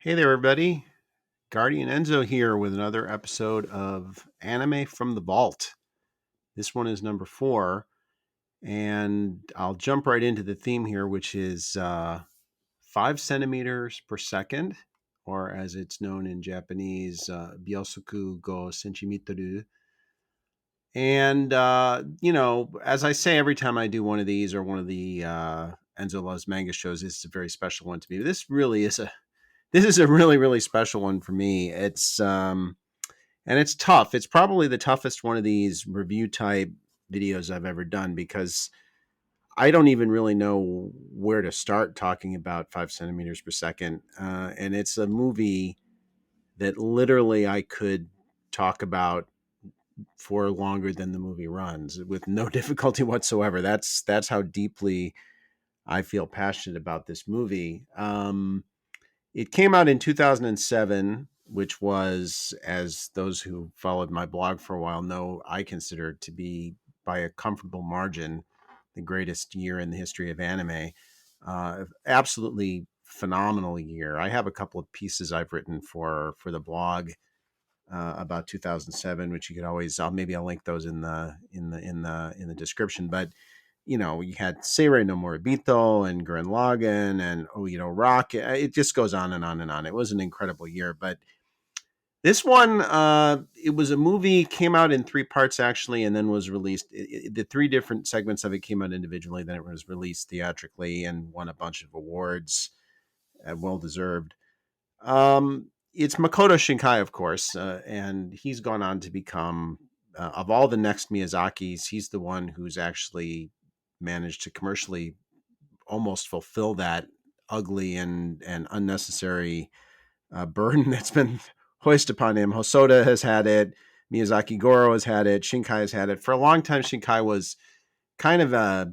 Hey there, everybody. Guardian Enzo here with another episode of Anime from the Vault. This one is number 4, and I'll jump right into the theme here, which is 5 centimeters per second, or as it's known in Japanese, Byousoku go sentimitaru. And, as I say every time I do one of these or one of the Enzo Loves Manga shows, it's a very special one to me. This is a really, really special one for me. And it's tough. It's probably the toughest one of these review type videos I've ever done because I don't even really know where to start talking about 5 centimeters per second. And it's a movie that literally I could talk about for longer than the movie runs with no difficulty whatsoever. That's how deeply I feel passionate about this movie. It came out in 2007, which was, as those who followed my blog for a while know, I consider it to be by a comfortable margin the greatest year in the history of anime. Absolutely phenomenal year. I have a couple of pieces I've written for the blog about 2007, which you could always I'll link those in the description. But you had Seirei no Moribito and Gurren Lagann and Rock. It just goes on and on and on. It was an incredible year. But this one, it was a movie, came out in 3 parts actually, and then was released. The 3 different segments of it came out individually, then it was released theatrically and won a bunch of awards, well deserved. It's Makoto Shinkai, of course, and he's gone on to become, of all the next Miyazakis, he's the one who's actually managed to commercially almost fulfill that ugly and unnecessary burden that's been hoisted upon him. Hosoda has had it. Miyazaki Goro has had it. Shinkai has had it. For a long time, Shinkai was kind of a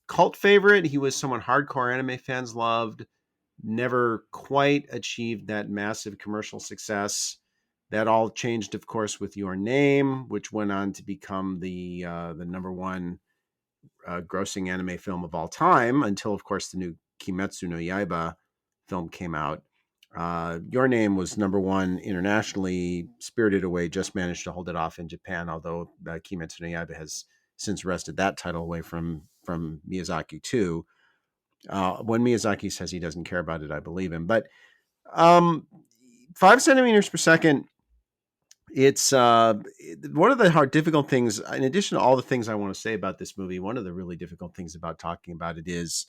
cult favorite. He was someone hardcore anime fans loved. Never quite achieved that massive commercial success. That all changed, of course, with Your Name, which went on to become the number one grossing anime film of all time until, of course, the new Kimetsu no Yaiba film came out. Your Name was number one internationally. Spirited Away just managed to hold it off in Japan, although Kimetsu no Yaiba has since wrested that title away from Miyazaki too. When Miyazaki says he doesn't care about it, I believe him. But um, 5 centimeters per second. It's one of the difficult things. In addition to all the things I want to say about this movie, one of the really difficult things about talking about it is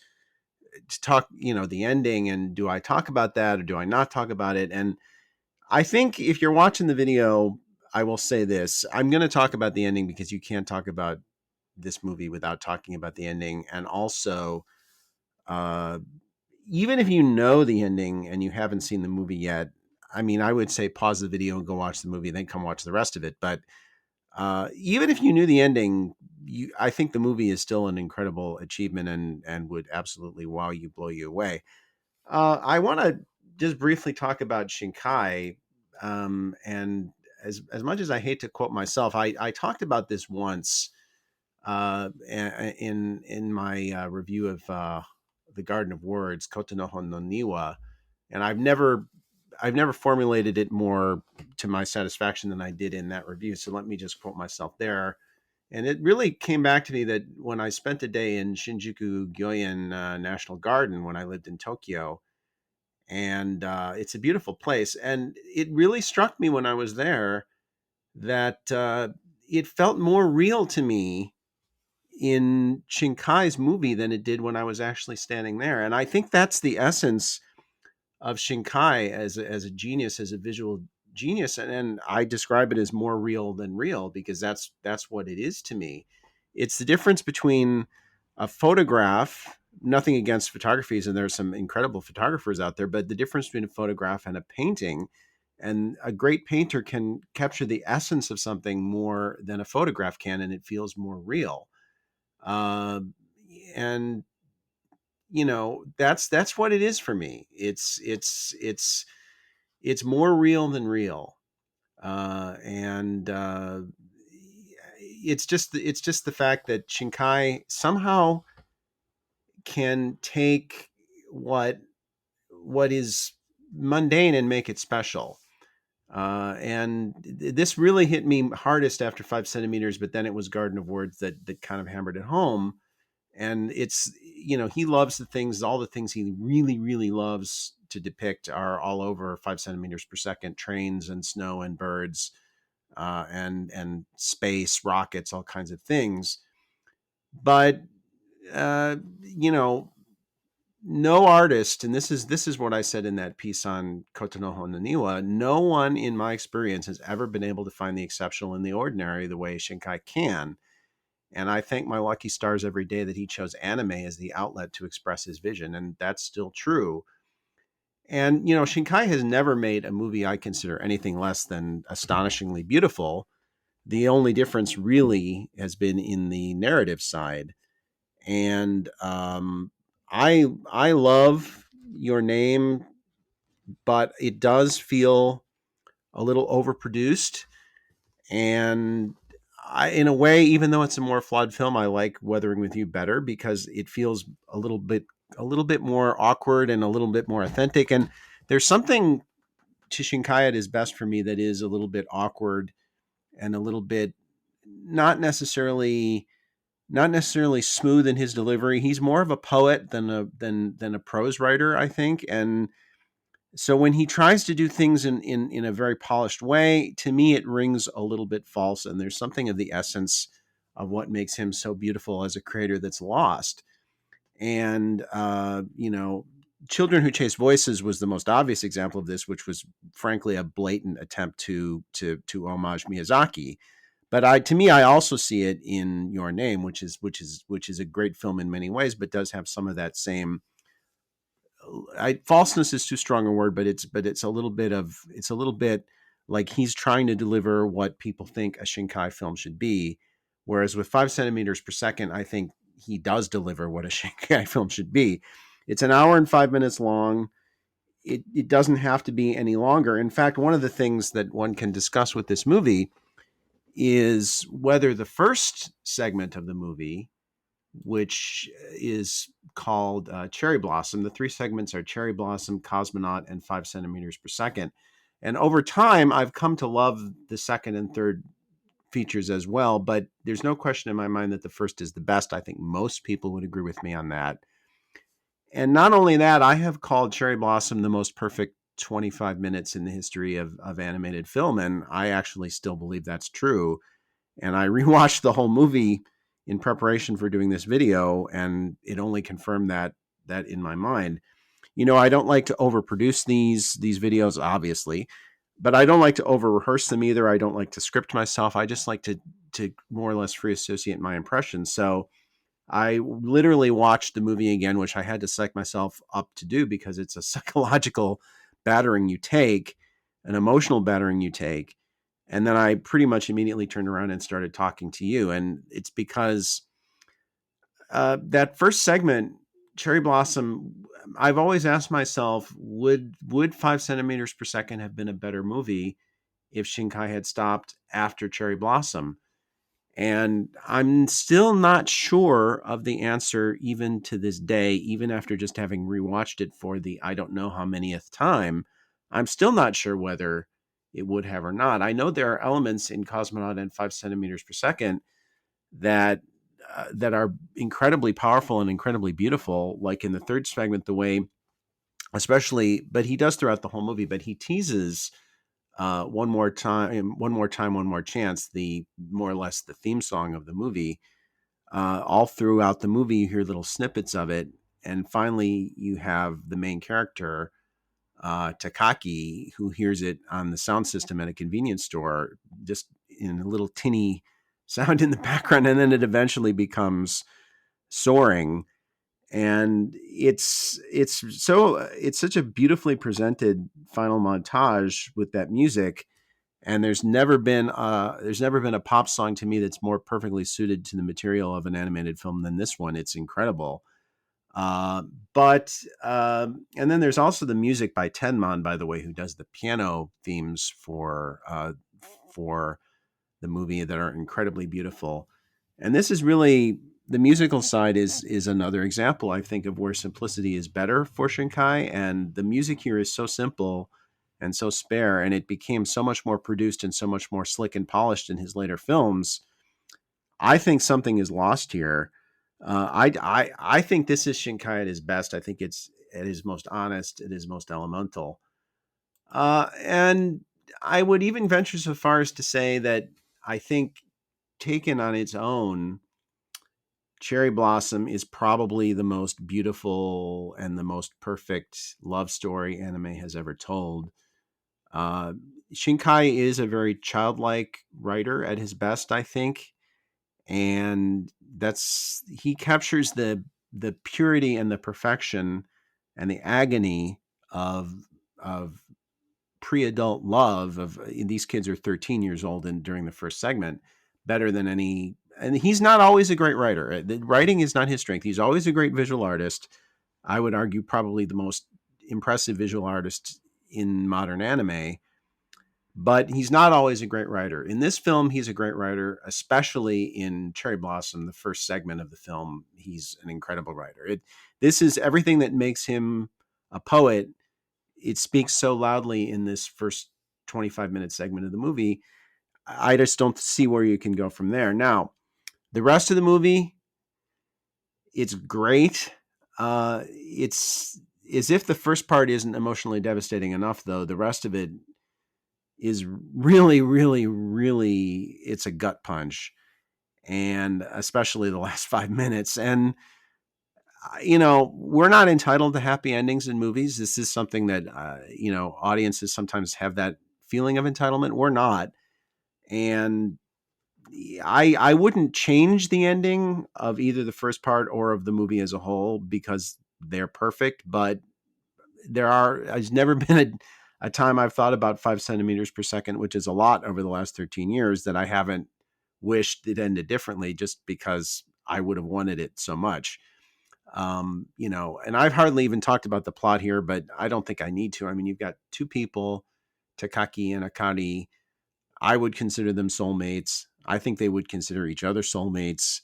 to talk. The ending, and do I talk about that or do I not talk about it? And I think if you're watching the video, I will say this: I'm going to talk about the ending because you can't talk about this movie without talking about the ending, and also uh, even if you know the ending and you haven't seen the movie yet, I mean, I would say pause the video and go watch the movie, then come watch the rest of it. But even if you knew the ending, I think the movie is still an incredible achievement and would absolutely wow you, blow you away. I want to just briefly talk about Shinkai, and as much as I hate to quote myself, I talked about this once in my review of the Garden of Words, Kotonohon no Niwa, and I've never formulated it more to my satisfaction than I did in that review. So let me just quote myself there. And it really came back to me that when I spent a day in Shinjuku Gyoen National Garden when I lived in Tokyo, and it's a beautiful place, and it really struck me when I was there that it felt more real to me in Shinkai's movie than it did when I was actually standing there. And I think that's the essence of Shinkai as a genius, as a visual genius. And I describe it as more real than real because that's what it is to me. It's the difference between a photograph, nothing against photographies, and there's some incredible photographers out there, but the difference between a photograph and a painting, and a great painter can capture the essence of something more than a photograph can, and it feels more real. uh, and that's what it is for me. It's more real than real, and it's just the fact that Shinkai somehow can take what is mundane and make it special. And this really hit me hardest after 5 centimeters, but then it was Garden of Words that kind of hammered it home. And it's, he loves all the things he really, really loves to depict are all over 5 centimeters per second: trains and snow and birds, and space, rockets, all kinds of things. But, uh, you know, no artist, and this is what I said in that piece on Kotonoho no Niwa, no one in my experience has ever been able to find the exceptional in the ordinary the way Shinkai can. And I thank my lucky stars every day that he chose anime as the outlet to express his vision, and that's still true. And Shinkai has never made a movie I consider anything less than astonishingly beautiful. The only difference really has been in the narrative side. And I love Your Name, but it does feel a little overproduced. And in a way, even though it's a more flawed film, I like Weathering with You better because it feels a little bit more awkward and a little bit more authentic. And there's something to Shinkai at his best for me that is a little bit awkward and a little bit not necessarily not necessarily smooth in his delivery. He's more of a poet than a prose writer, I think. And so when he tries to do things in a very polished way, to me it rings a little bit false, and there's something of the essence of what makes him so beautiful as a creator that's lost. And Children Who Chase Voices was the most obvious example of this, which was frankly a blatant attempt to homage Miyazaki. But to me, I also see it in Your Name, which is a great film in many ways, but does have some of that same. Falseness is too strong a word, but it's a little bit like he's trying to deliver what people think a Shinkai film should be, whereas with 5 centimeters per second, I think he does deliver what a Shinkai film should be. It's an hour and 5 minutes long. It doesn't have to be any longer. In fact, one of the things that one can discuss with this movie is whether the first segment of the movie, which is called Cherry Blossom, the three segments are Cherry Blossom, Cosmonaut, and 5 centimeters per second. And over time, I've come to love the second and third features as well, but there's no question in my mind that the first is the best. I think most people would agree with me on that. And not only that, I have called Cherry Blossom the most perfect 25 minutes in the history of animated film, and I actually still believe that's true. And I rewatched the whole movie in preparation for doing this video, and it only confirmed that in my mind. I don't like to overproduce these videos, obviously, but I don't like to over rehearse them either. I don't like to script myself. I just like to more or less free associate my impressions. So I literally watched the movie again, which I had to psych myself up to do because it's a psychological battering you take, an emotional battering you take. And then I pretty much immediately turned around and started talking to you. And it's because that first segment, Cherry Blossom, I've always asked myself, would 5 centimeters per second have been a better movie if Shinkai had stopped after Cherry Blossom? And I'm still not sure of the answer even to this day, even after just having rewatched it for the I don't know how manyth time. I'm still not sure whether it would have or not. I know there are elements in Cosmonaut and 5 centimeters per second that that are incredibly powerful and incredibly beautiful, like in the third segment, the way, especially, but he does throughout the whole movie, but he teases one more time, one more time, one more chance, the more or less the theme song of the movie. All throughout the movie, you hear little snippets of it. And finally, you have the main character, Takaki, who hears it on the sound system at a convenience store, just in a little tinny sound in the background. And then it eventually becomes soaring. And it's such a beautifully presented final montage with that music. And there's never been a pop song to me that's more perfectly suited to the material of an animated film than this one. It's incredible. Uh, but and then there's also the music by Tenmon, by the way, who does the piano themes for the movie that are incredibly beautiful. And this is really the musical side is another example, I think, of where simplicity is better for Shinkai, and the music here is so simple and so spare, and it became so much more produced and so much more slick and polished in his later films. I think something is lost here. I think this is Shinkai at his best. I think it's at his most honest, at his most elemental, and I would even venture so far as to say that I think, taken on its own, Cherry Blossom is probably the most beautiful and the most perfect love story anime has ever told. Uh, Shinkai is a very childlike writer at his best, I think, and that's he captures the purity and the perfection and the agony of pre-adult love of these kids are 13 years old and during the first segment better than any. And he's not always a great writer. The writing is not his strength. He's always a great visual artist. I would argue probably the most impressive visual artist in modern anime, but he's not always a great writer. In this film, he's a great writer, especially in Cherry Blossom, the first segment of the film. He's an incredible writer. This is everything that makes him a poet. It speaks so loudly in this first 25-minute segment of the movie. I just don't see where you can go from there. Now, the rest of the movie, it's great. It's as if the first part isn't emotionally devastating enough, though. The rest of it is really, really, really, it's a gut punch. And especially the last 5 minutes. And, we're not entitled to happy endings in movies. This is something that, audiences sometimes have that feeling of entitlement. We're not. And I wouldn't change the ending of either the first part or of the movie as a whole because they're perfect. But there's never been a time I've thought about 5 centimeters per second, which is a lot over the last 13 years, that I haven't wished it ended differently just because I would have wanted it so much. And I've hardly even talked about the plot here, but I don't think I need to. I mean, you've got two people, Takaki and Akari. I would consider them soulmates. I think they would consider each other soulmates.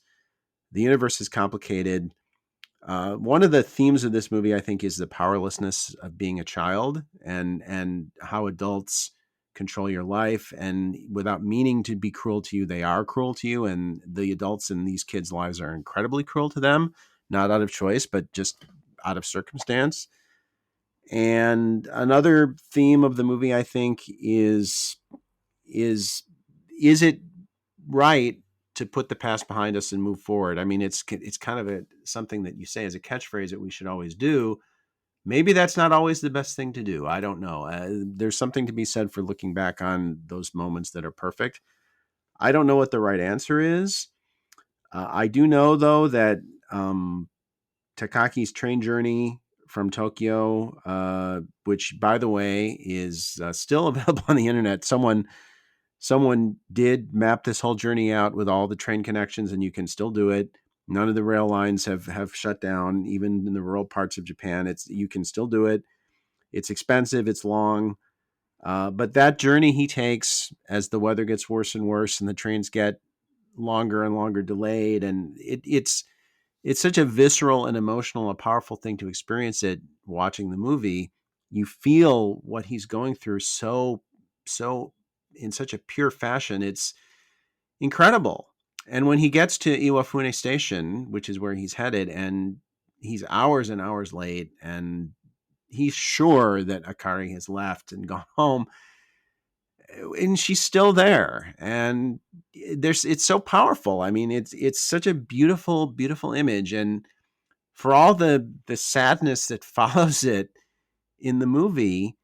The universe is complicated. One of the themes of this movie, I think, is the powerlessness of being a child and how adults control your life, and without meaning to be cruel to you, they are cruel to you, and the adults in these kids' lives are incredibly cruel to them, not out of choice, but just out of circumstance. And another theme of the movie, I think, is is it right to put the past behind us and move forward? I mean, it's kind of something that you say as a catchphrase that we should always do. Maybe that's not always the best thing to do. I don't know. There's something to be said for looking back on those moments that are perfect. I don't know what the right answer is. I do know, though, that um, Takaki's train journey from Tokyo, which, by the way, is still available on the internet. Someone did map this whole journey out with all the train connections, and you can still do it. None of the rail lines have shut down, even in the rural parts of Japan. You can still do it. It's expensive. It's long. But that journey he takes as the weather gets worse and worse and the trains get longer and longer delayed, and it's such a visceral and emotional, a powerful thing to experience it watching the movie. You feel what he's going through so in such a pure fashion. It's incredible. And when he gets to Iwafune Station, which is where he's headed, and he's hours and hours late, and he's sure that Akari has left and gone home, and she's still there. And it's so powerful. I mean, it's such a beautiful, beautiful image. And for all the sadness that follows it in the movie,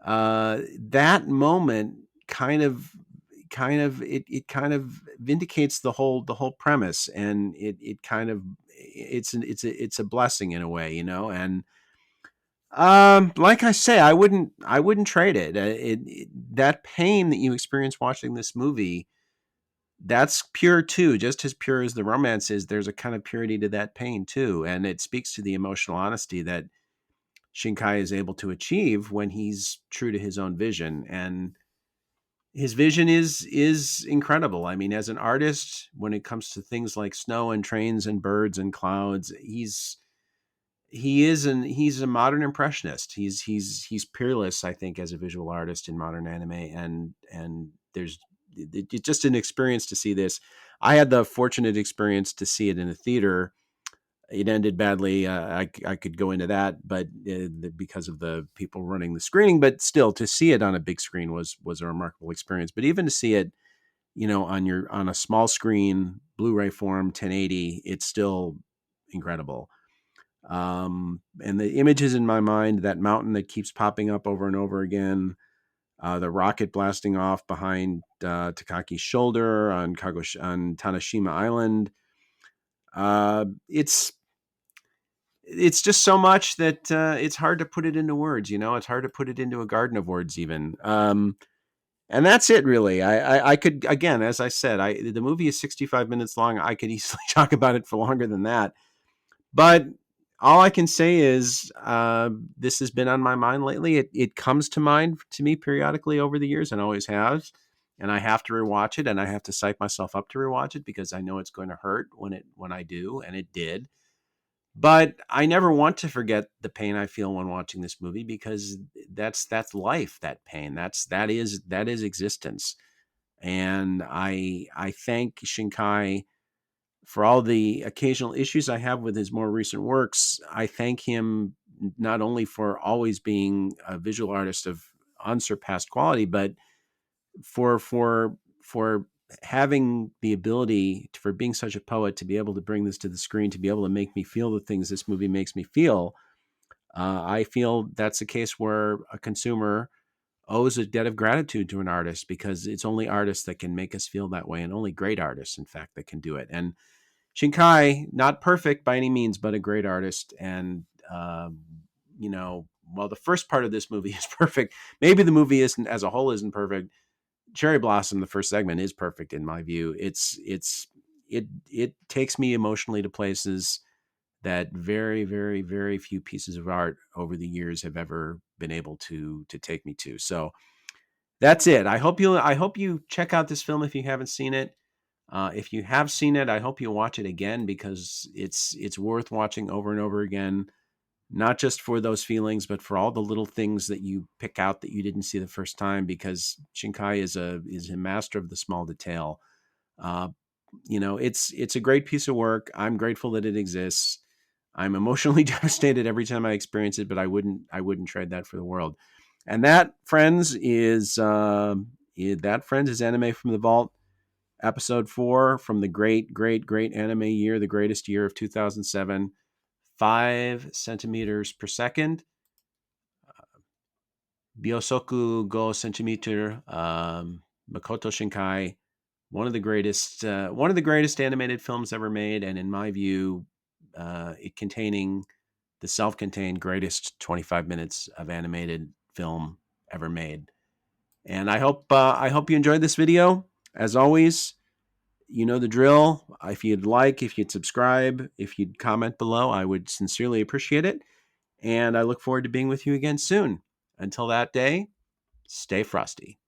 that moment it kind of vindicates the whole premise, and it kind of it's a blessing in a way, and like I say, I wouldn't trade it. That pain that you experience watching this movie, that's pure too, just as pure as the romance is. There's a kind of purity to that pain too, and it speaks to the emotional honesty that Shinkai is able to achieve when he's true to his own vision. And his vision is incredible. I mean, as an artist, when it comes to things like snow and trains and birds and clouds, he's a modern impressionist. He's peerless, I think, as a visual artist in modern anime, and there's it's just an experience to see this. I had the fortunate experience to see it in a theater. It ended badly. I could go into that, but because of the people running the screening, but still to see it on a big screen was a remarkable experience. But even to see it, on a small screen, Blu-ray form, 1080, it's still incredible. And the images in my mind, that mountain that keeps popping up over and over again, the rocket blasting off behind Takaki's shoulder on on Tanashima Island. It's just so much that it's hard to put it into words. It's hard to put it into a garden of words, even. And that's it, really. I could, again, as I said, the movie is 65 minutes long. I could easily talk about it for longer than that. But all I can say is this has been on my mind lately. It comes to mind to me periodically over the years, and always has. And I have to rewatch it, and I have to psych myself up to rewatch it because I know it's going to hurt when I do, and it did. But I never want to forget the pain I feel when watching this movie, because that's life. That pain, that is existence. And I thank Shinkai for all the occasional issues I have with his more recent works. I thank him not only for always being a visual artist of unsurpassed quality, but for having the ability for being such a poet to be able to bring this to the screen, to be able to make me feel the things this movie makes me feel. I feel that's a case where a consumer owes a debt of gratitude to an artist, because it's only artists that can make us feel that way, and only great artists, in fact, that can do it. And Shinkai, not perfect by any means, but a great artist. And, while the first part of this movie is perfect, maybe the movie isn't, as a whole, isn't perfect. Cherry Blossom, the first segment, is perfect in my view. It takes me emotionally to places that very, very, very few pieces of art over the years have ever been able to take me to. So that's it. I hope you check out this film if you haven't seen it. If you have seen it, I hope you watch it again, because it's worth watching over and over again, not just for those feelings, but for all the little things that you pick out that you didn't see the first time, because Shinkai is a master of the small detail. Uh, it's a great piece of work. I'm grateful that it exists. I'm emotionally devastated every time I experience it, but I wouldn't trade that for the world. And that, friends, is Anime from the Vault, episode 4 from the great, great, great anime year, the greatest year of 2007. 5 centimeters per second. Byousoku go centimeter. Makoto Shinkai, one of the greatest animated films ever made, and in my view, it containing the self-contained greatest 25 minutes of animated film ever made. And I hope you enjoyed this video. As always, you know the drill. If you'd subscribe, if you'd comment below, I would sincerely appreciate it. And I look forward to being with you again soon. Until that day, stay frosty.